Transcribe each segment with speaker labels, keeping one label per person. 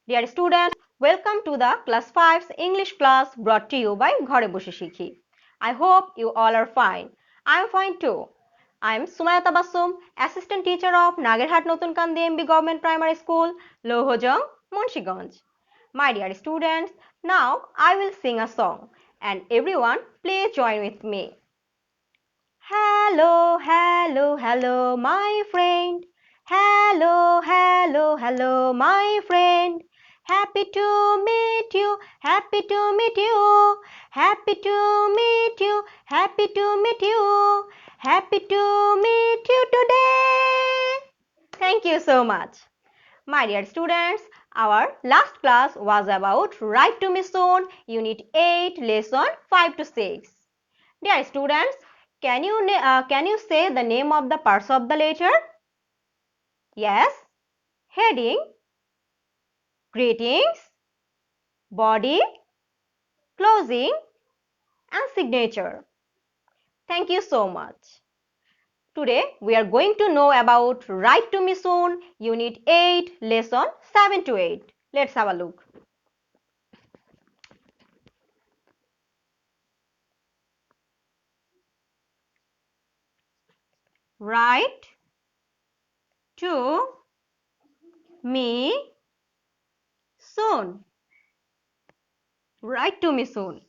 Speaker 1: Dear students, welcome to the class 5's English class brought to you by Ghore Boshe Shikhi. I hope you all are fine. I am fine too. I am Sumaya Tabassum, assistant teacher of Nagerhat Notun Kandi MB Government Primary School, Lohojong, Munshiganj. My dear students, now I will sing a song and everyone please join with me. Hello, hello, hello, my friend. Hello, hello, hello, my friend. Happy to meet you, happy to meet you, happy to meet you, happy to meet you, happy to meet you today. Thank you so much. My dear students, our last class was about Write to Me Soon, Unit 8, Lesson 5 to 6. Dear students, can you say the name of the parts of the letter? Yes. Heading, greetings, body, closing, and signature. Thank you so much. Today we are going to know about Write to Me Soon, Unit 8, Lesson 7 to 8. Let's have a look. Write to me soon. Write to me soon.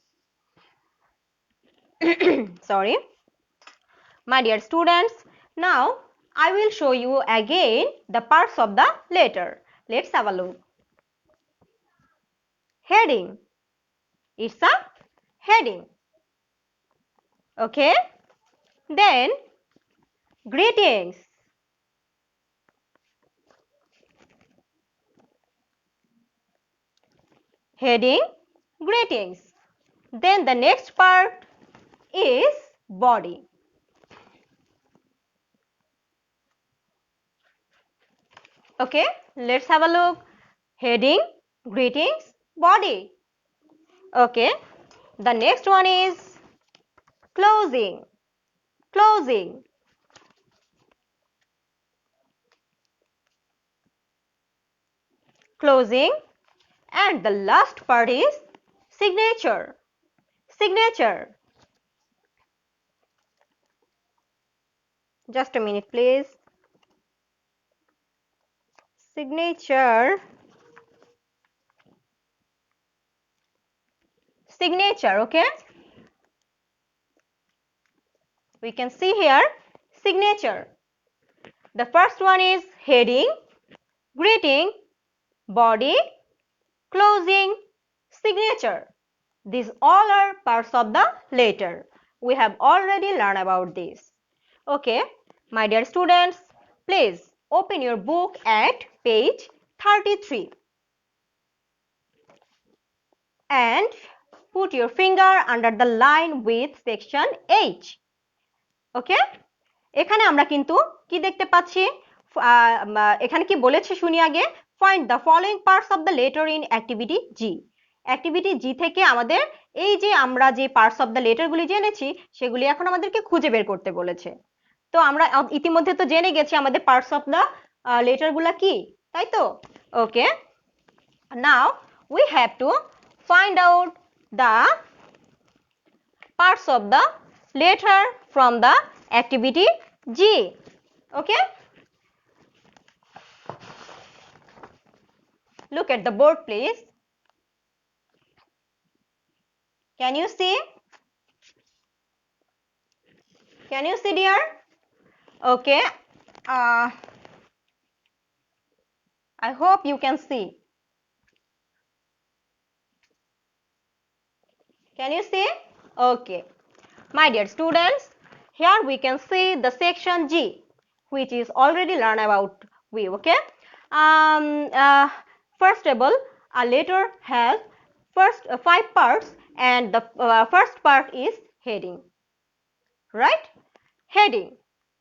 Speaker 1: Sorry. My dear students, now I will show you again the parts of the letter. Let's have a look. Heading. It's a heading. Okay. Then greetings. Heading, greetings. Then the next part is body. Okay, let's have a look. Heading, greetings, body. Okay, the next one is closing. Closing. Closing. And the last part is signature. Signature. Just a minute, please. Signature. Signature, okay? We can see here signature. The first one is heading, greeting, body, closing, signature. These all are parts of the letter. We have already learned about this. Okay, my dear students, please open your book at page 33 and put your finger under the line with section H. Okay? এখানে আমরা কিন্তু কি দেখতে পাচ্ছি এখানে কি বলেছে শুনি আগে find the following parts of the letter in activity G. Activity G থেকে আমাদের এই যে আমরা যে পার্টস অফ দ্য লেটার গুলি জেনেছি সেগুলি এখন আমাদেরকে খুঁজে বের করতে বলেছে তো আমরা ইতিমধ্যে তো জেনে গেছি আমাদের পার্টস অফ দ্য লেটার গুলা কি তাই তো okay now we have to find out the parts of the letter from the activity G. Okay? Look at the board, please. Can you see? Can you see, dear? Okay. I hope you can see. Can you see? Okay. My dear students, here we can see the section G, which is already learned about we. Okay. First of all, a letter has first 5 parts, and the first part is heading. Right? Heading.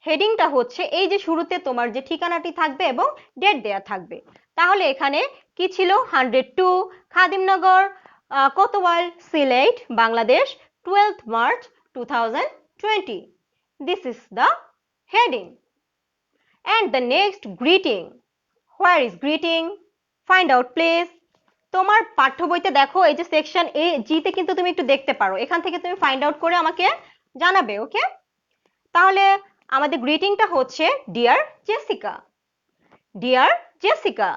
Speaker 1: হেডিংটা হচ্ছে এই যে শুরুতে তোমার যে ঠিকানাটি থাকবে এবং date দেয়া থাকবে তাহলে এখানে কি ছিল 102 Khadimnagar কোতোয়াল Sylhet Bangladesh 12th March 2020. This is the heading. And the next greeting. Where is greeting? Find out, please. তোমার পাঠ্য বইতে দেখো এই যে সেকশন এ জিতে কিন্তু তুমি একটু দেখতে পারো, এখান থেকে তুমি ফাইন্ড আউট করে আমাকে জানাবে। ওকে, তাহলে আমাদের গ্রিটিংটা হচ্ছে dear Jessica, dear Jessica,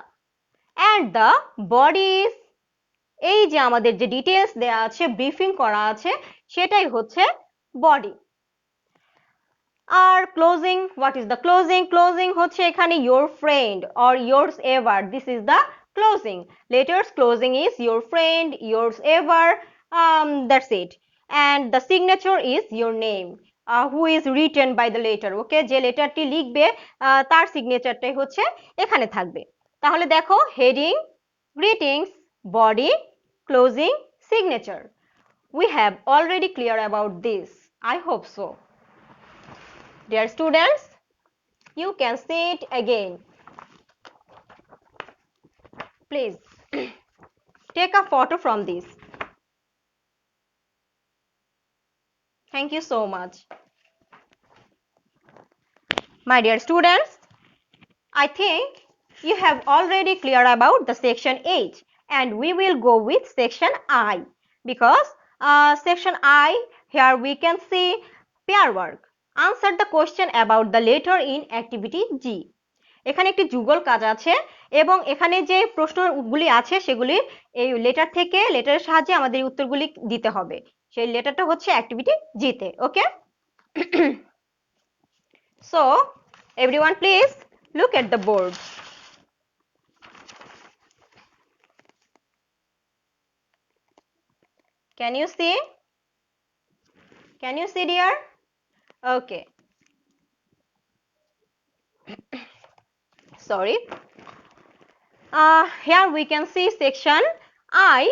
Speaker 1: and the body is, এই যে আমাদের যে ডিটেলস দেয়া আছে, ব্রিফিং করা আছে, সেটাই হচ্ছে বডি। আর closing, what is the closing? Closing হচ্ছে এখানে your friend or yours ever, this is the closing. Letters closing is your friend, yours ever, that's it. And the signature is your name, who is written by the letter. ওকে, যে লেটারটি লিখবে তার সিগনেচারটাই হচ্ছে এখানে থাকবে। তাহলে দেখো, heading, greetings, body, closing, signature. We have already clear about this. I hope so. Dear students, you can see it again. Please take a photo from this. Thank you so much. My dear students, I think you have already clear about the section H, and we will go with section I, because section I, here we can see pair work. Answer the question about the letter in activity G. এখানে একটি যুগল কাজ আছে এবং এখানে যে প্রশ্নগুলি আছে সেগুলি এই লেটার থেকে, লেটারের সাহায্যে আমাদের উত্তরগুলি দিতে হবে। সেই লেটারটা হচ্ছে অ্যাক্টিভিটি জিতে। ওকে, so everyone please look at the board. Can you see? Can you see, dear? Okay. Sorry. Here we can see section I,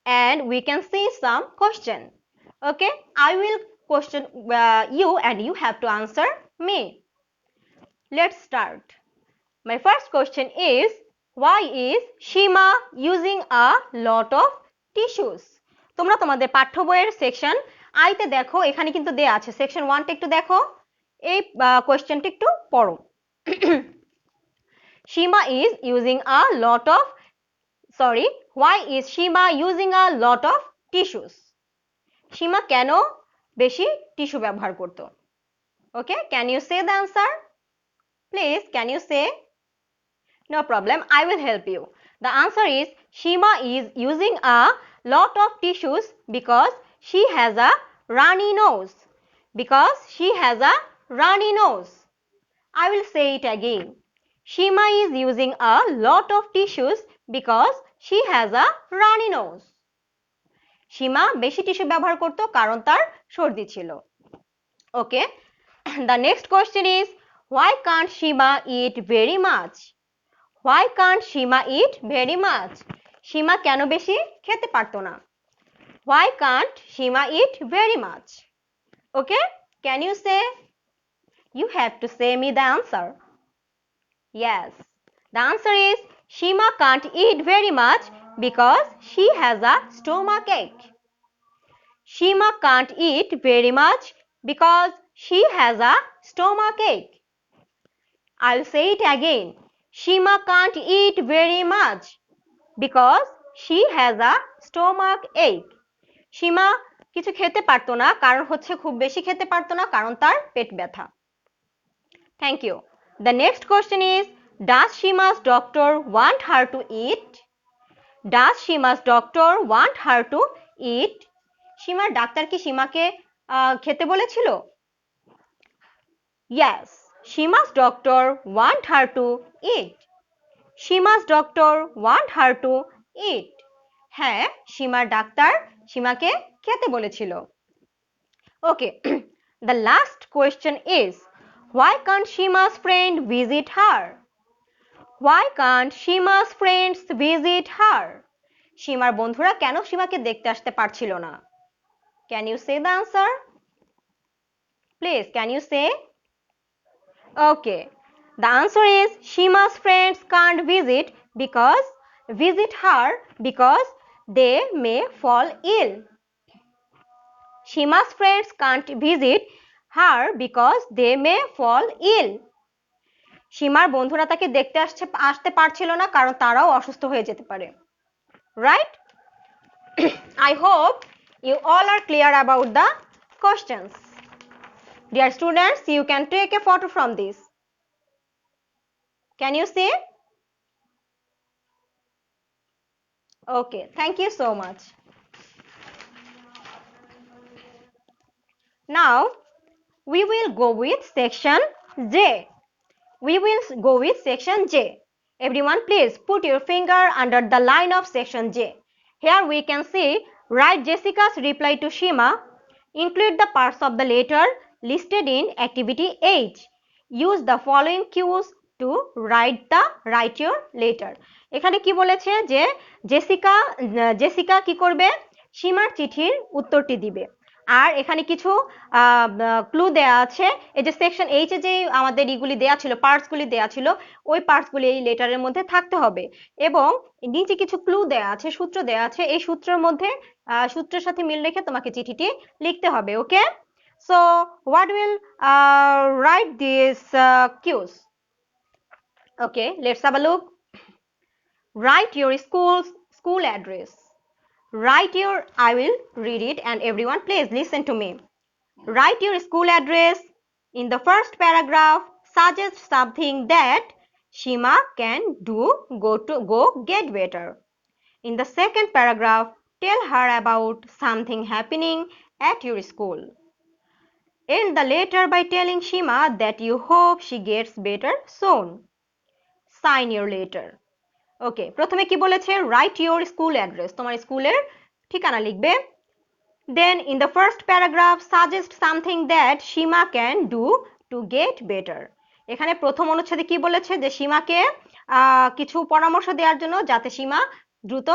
Speaker 1: and we can see some question. Okay, I will question you and you have to answer me. Let's start. My first question is, why is Shima using a lot of tissues? তোমরা তোমাদের পাঠ্য বইয়ের section আইতে দেখো, এখানে কিন্তু দেয়া আছে। সেকশন 1টা একটু দেখো, এই কোশ্চেনটা একটু পড়ো। Shima is using a lot of, sorry, why is Shima using a lot of tissues? Shima কেন বেশি টিস্যু ব্যবহার করত? Okay, can you say the answer? Please, can you say? No problem, I will help you. The answer is Shima is using a lot of tissues because she has a runny nose. Because she has a runny nose. I will say it again. Shima is using a lot of tissues because she has a runny nose. Shima বেশি tissue ব্যবহার করত কারণ তার সর্দি ছিল। Okay, the next question is, why can't Shima eat very much? Why can't Shima eat very much? Shima কেন বেশি খেতে পারতো না? Why can't Shima eat very much? Okay, can you say? You have to say me the answer. Yes, the answer is Shima can't eat very much because she has a stomach ache. Shima can't eat very much because she has a stomach ache. I'll say it again. Shima can't eat very much because she has a stomach ache. Shima কিছু খেতে পারতো না কারণ হচ্ছে খুব বেশি খেতে পারতো না কারণ তার পেট ব্যথা। Thank you. The next question is, does Shima's doctor want her to eat? Does Shima's doctor want her to eat? Shimaর ডাক্তার কি সীমাকে খেতে বলেছিল? Yes, Shima's doctor want her to eat. Shima's doctor want her to eat. হ্যাঁ, সীমার doctor সীমাকে খেতে বলেছিল। Okay, the last question is, why can't Shima's friend visit her? Why can't Shima's friends visit her? সীমার বন্ধুরা কেন সীমাকে দেখতে আসতে পারছিল না? Can you say the answer? Please, can you say? Okay, the answer is Shima's friends can't visit her because they may fall ill. Shima's friends can't visit her because they may fall ill. সীমার বন্ধুরা তাকে দেখতে আসতে পারছিল না কারণ তারাও অসুস্থ হয়ে যেতে পারে। right? I hope you all are clear about the questions. Dear students, you can take a photo from this. Can you see? Okay, thank you so much. Now, we will go with section J. We will go with section J. Everyone, please put your finger under the line of section J. Here we can see, write Jessica's reply to Shima. Include the parts of the letter listed in activity H. Use the following cues to write your letter. এখানে কি বলেছে যে Jessica কি করবে, সীমার চিঠির উত্তরটি দিবে। আর এখানে কিছু ক্লু দেয়া আছে। এই যে সেকশন এইচ এ যে আমাদের ইগুলি দেয়া ছিল, পার্টসগুলি দেয়া ছিল, ওই পার্টসগুলি এই লেটারের মধ্যে থাকতে হবে। এবং নিচে কিছু ক্লু দেয়া আছে, সূত্র দেয়া আছে, এই সূত্রের মধ্যে সূত্রের সাথে মিল রেখে তোমাকে চিঠিটি লিখতে হবে। Okay, so what will write this cues? Okay, let's have a look. Write your school address. Write your, I will read it and everyone please listen to me. Write your school address. In the first paragraph, suggest something that Shima can do go get better. In the second paragraph, tell her about something happening at your school. End the letter by telling Shima that you hope she gets better soon. Sign your letter. ওকে, প্রথমে কি বলেছে? Right your school address, তোমার স্কুলের ঠিকানা লিখবে। Then in the first paragraph suggest something that Seema can do to get better. এখানে প্রথম অনুচ্ছেদে কি বলেছে? যে সীমাকে কিছু পরামর্শ দেওয়ার জন্য, যাতে সীমা দ্রুত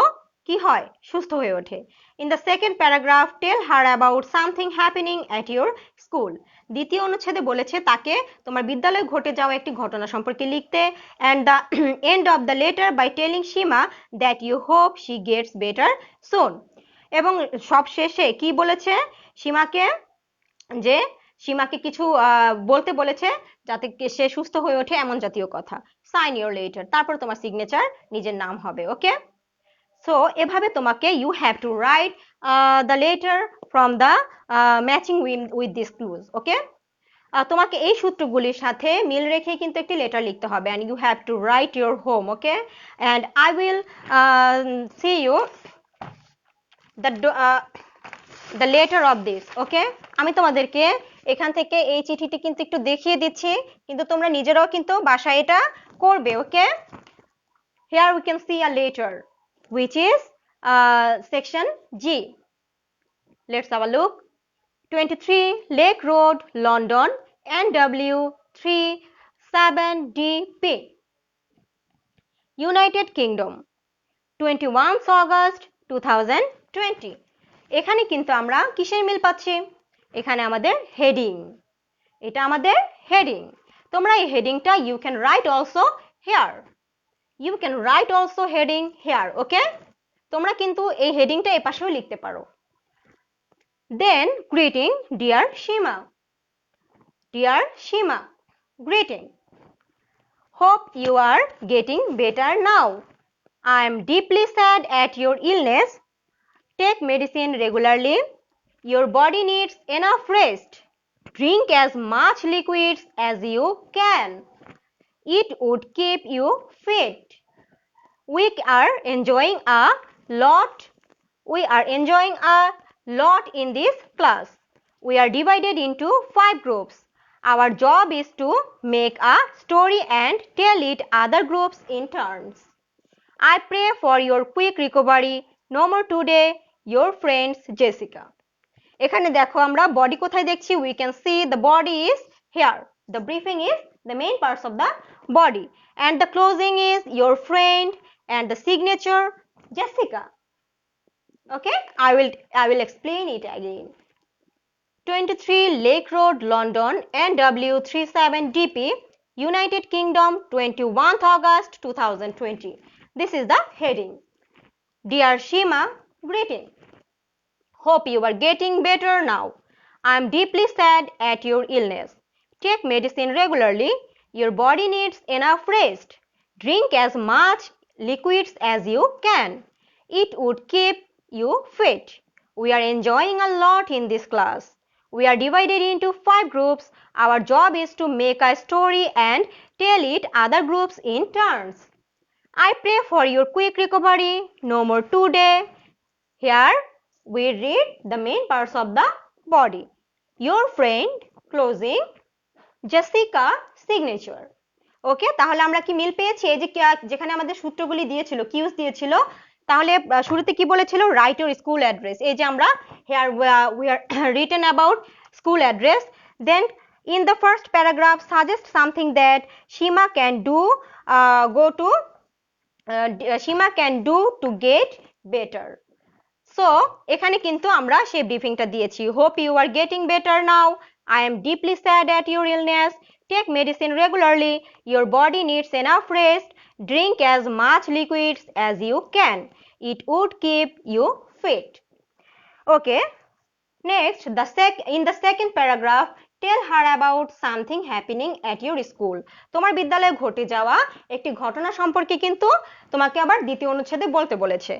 Speaker 1: কি হয়, সুস্থ হয়ে ওঠে। In the second paragraph tell her about something happening at your school. দ্বিতীয় অনুচ্ছেদে বলেছে তাকে তোমার বিদ্যালয়ে ঘটে যাওয়া একটি ঘটনা সম্পর্কে লিখতে। And the end of the letter by telling Seema that you hope she gets better soon. এবং সব শেষে কি বলেছে? সীমাকে কিছু বলতে বলেছে যাতে সে সুস্থ হয়ে ওঠে, এমন জাতীয় কথা। সাইন ইউর লেটার, তারপর তোমার সিগনেচার নিজের নাম হবে। ওকে, সো এভাবে তোমাকে you have to write the letter from the matching with this clues. Okay, তোমাকে এই সূত্রগুলির সাথে মিল রেখে কিন্তু একটি লেটার লিখতে হবে। And you have to write your home. Okay, and I will see you the letter of this. Okay, আমি তোমাদেরকে এখান থেকে এই চিঠিটি কিন্তু একটু দেখিয়ে দিচ্ছি, কিন্তু তোমরা নিজেরাও কিন্তু বাসায় এটা করবে। ওকে, here we can see a letter which is section G. Let's have a look. 23 Lake Road, London, NW 37DP, United Kingdom, 21 August 2020. এখানে কিন্তু আমরা কিসের মিল পাচ্ছি? এখানে আমাদের হেডিং, এটা আমাদের হেডিং। তোমরা এই হেডিংটা you can write also here, you can write also heading here. Okay, তোমরা কিন্তু এই হেডিংটা এই পাশেও লিখতে পারো। Then greeting dear Seema, dear Seema, greeting. Hope you are getting better now. I am deeply sad at your illness. Take medicine regularly. Your body needs enough rest. Drink as much liquids as you can. It would keep you fit. We are enjoying a lot in this class. We are divided into 5 groups. Our job is to make a story and tell it other groups in turns. I pray for your quick recovery. No more today. Your friends Jessica. এখানে দেখো আমরা body কোথায় দেখছি? We can see the body is here. The briefing is the main parts of the body, and the closing is your friend, and the signature Jessica. Okay, I will explain it again. 23 Lake Road, London, NW37DP, United Kingdom, 21st August 2020. This is the heading. Dear Shima, greeting. Hope you are getting better now. I am deeply sad at your illness. Take medicine regularly. Your body needs enough rest. Drink as much liquids as you can. It would keep you fit. We are enjoying a lot in this class. We are divided into 5 groups. Our job is to make a story and tell it other groups in turns. I pray for your quick recovery. No more today. Here we read the main parts of the body. Your friend, closing, Jessica, signature. ওকে, তাহলে আমরা কি মিল পেয়েছি? এই যে যেখানে আমাদের সূত্রগুলি দিয়েছিল, কিউজ দিয়েছিল, তাহলে শুরুতে কি বলেছিল? Right your school address. এই যে আমরা here we are written about school address. Then in the first paragraph suggest something that Shima can do Shima can do to get better. So এখানে কিন্তু আমরা সেই ব্রিফিংটা দিয়েছি। Hope you are getting better now. I am deeply sad at your illness. Take medicine regularly. Your body needs enough rest. Drink as much liquids as you can. It would keep you fit. Okay. Next, in the second paragraph, tell her about something happening at your school. তোমার বিদ্যালয়ে ঘটে যাওয়া একটি ঘটনা সম্পর্কে কিন্তু তোমাকে আবার দ্বিতীয় অনুচ্ছেদে বলতে বলেছে।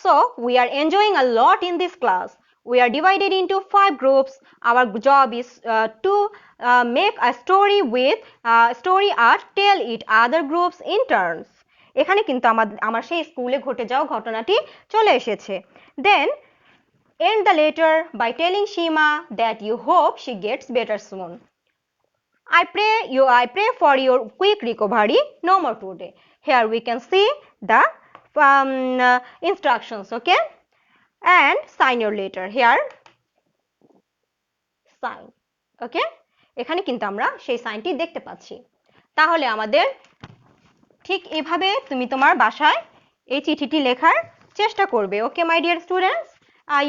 Speaker 1: So, we are enjoying a lot in this class. We are divided into 5 groups. Our job is to make a story with story art, tell it other groups in turns. এখানে কিন্তু আমার সেই স্কুলে ঘটে যাওয়া ঘটনাটি চলে এসেছে। Then end the letter by telling Shima that you hope she gets better soon. I pray for your quick recovery. No more today. Here we can see the instructions, okay? And sign your letter here. Sign, okay? এখানে কিন্তু আমরা সেই সাইনটি দেখতে পাচ্ছি। তাহলে আমাদের ঠিক এভাবে তুমি তোমার বাসায় এই চিঠিটি লেখার চেষ্টা করবে। Okay, my dear students?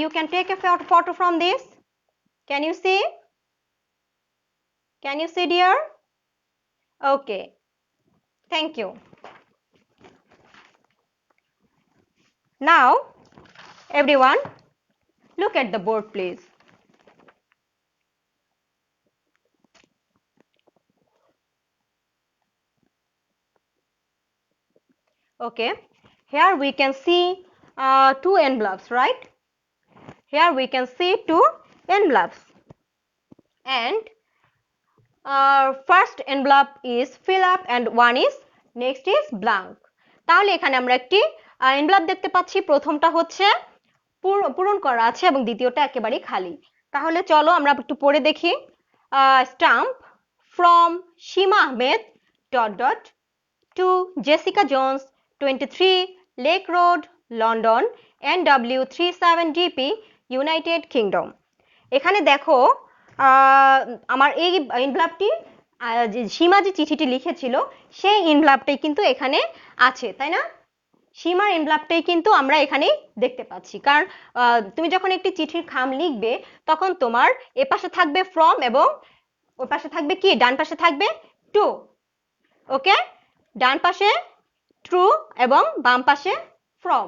Speaker 1: You can take a photo from this. Can you see? Can you see, dear? Okay. Thank you. Now, everyone, look at the board, please. Okay. Here we can see 2 envelopes, right? Here we can see 2 envelopes. And first envelope is fill up and one is next is blank. তাহলে এখানে আমরা একটি envelope দেখতে পাচ্ছি। প্রথমটা হচ্ছে পূরণ করা আছে এবং দ্বিতীয়টা একেবারে খালি। তাহলে চলো আমরা একটু পড়ে দেখি। Stamp from Shima Ahmed ... to Jessica Jones, 23 Lake Road, London, NW37DP, United Kingdom. এখানে দেখো আমার এই এনভেলপটি সীমা যে চিঠিটি লিখেছিল সেই এনভেলপটাই কিন্তু এখানে আছে, তাই না? সীমার এনভেলপটাই কিন্তু আমরা এখানে দেখতে পাচ্ছি। কারণ তুমি যখন একটি চিঠির খাম লিখবে তখন তোমার এপাশে থাকবে ফ্রম এবং ওই পাশে থাকবে কি? ডান পাশে থাকবে টু। ওকে, ডান পাশে ট্রু এবং বাম পাশে ফ্রম।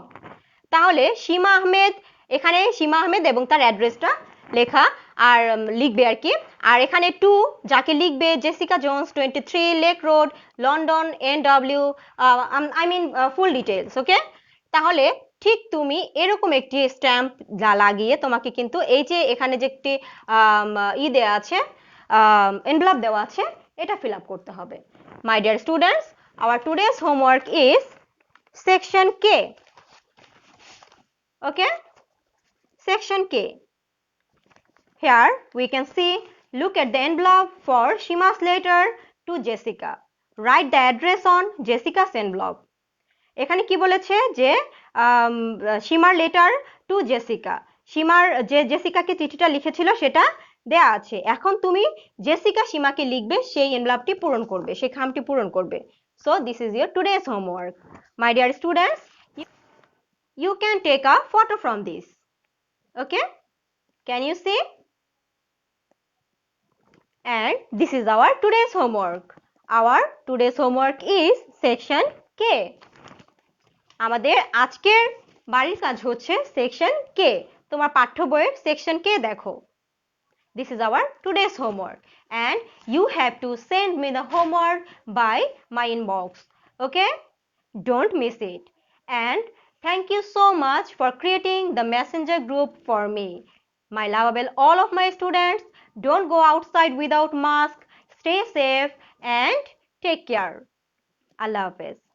Speaker 1: তাহলে সীমা আহমেদ, এখানে সীমা আহমেদ এবং তার অ্যাড্রেসটা লেখা আর লিখবে আর কি। আর এখানে টু যাকে লিখবে Jessica Jones, 23 Lake Road, London, NW, I mean full details. Okay, তাহলে ঠিক তুমি এরকম একটি স্ট্যাম্প লাগিয়ে তোমাকে কিন্তু এই যে এখানে যে একটি দেওয়া আছে, এনভেলপ দেওয়া আছে, এটা ফিল আপ করতে হবে। My dear students, our today's homework is section K. Okay, section K. Here we can see, look at the envelope for Shima's letter to Jessica. Write the address on Jessica's envelope. এখানে কি বলেছে যে সীমার letter to Jessica, সীমার যে জেসিকাকে চিঠিটা লিখেছিল সেটা দেয়া আছে। এখন তুমি জেসিকা সীমাকে লিখবে, সেই এনভেলপটি পূরণ করবে, সেই খামটি পূরণ করবে। So this is your today's homework. My dear students, you can take a photo from this. Okay, can you see? And this is our today's homework. Our today's homework is section K. আমাদের আজকের বাড়ির কাজ হচ্ছে section কে। তোমার পাঠ্য বইয়ের section কে দেখো। This is our today's homework and you have to send me the homework by my inbox. Okay, don't miss it. And Thank you so much for creating the messenger group for me. My lovable all of my students, don't go outside without mask. Stay safe and take care. Allah Hafiz.